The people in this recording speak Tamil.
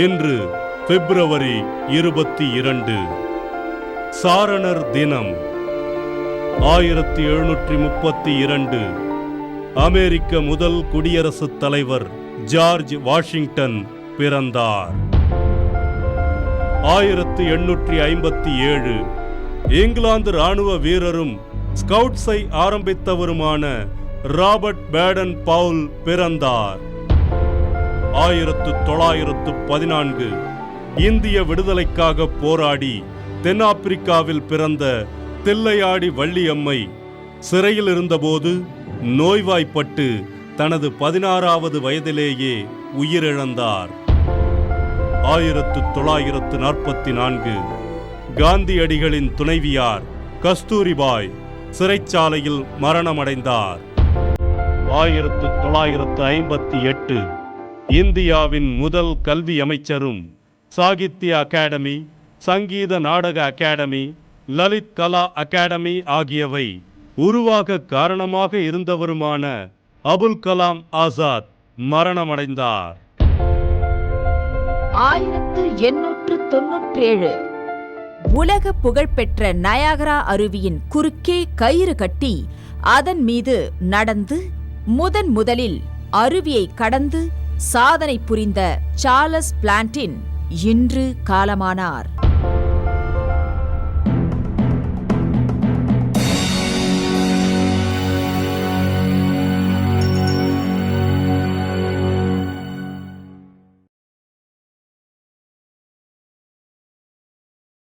இன்று பிப்ரவரி 22 சாரணர் தினம். 1732 அமெரிக்க முதல் குடியரசுத் தலைவர் ஜார்ஜ் வாஷிங்டன் பிறந்தார். 1857 இங்கிலாந்து இராணுவ வீரரும் ஸ்கவுட்ஸை ஆரம்பித்தவருமான ராபர்ட் பேடன் பவுல் பிறந்தார். 1914 இந்திய விடுதலைக்காக போராடி தென்னாப்பிரிக்காவில் பிறந்த தில்லையாடி வள்ளியம்மை சிறையில் இருந்தபோது நோய்வாய்ப்பட்டு தனது 16வது வயதிலேயே உயிரிழந்தார். 1944 காந்தியடிகளின் துணைவியார் கஸ்தூரிபாய் சிறைச்சாலையில் மரணமடைந்தார். 1958 இந்தியாவின் முதல் கல்வி அமைச்சரும் சாகித்ய அகாடமி, சங்கீத நாடக அகாடமி, லலித் கலா அகாடமி ஆகியவை உருவாக காரணமாக இருந்தவருமான அபுல் கலாம் ஆசாத் மரணமடைந்தார். 1897 உலக புகழ்பெற்ற நயாகரா அருவியின் குறுக்கே கயிறு கட்டி அதன் மீது நடந்து முதலில் அருவியை கடந்து சாதனை புரிந்த சார்லஸ் பிளாண்டின் இன்று காலமானார்.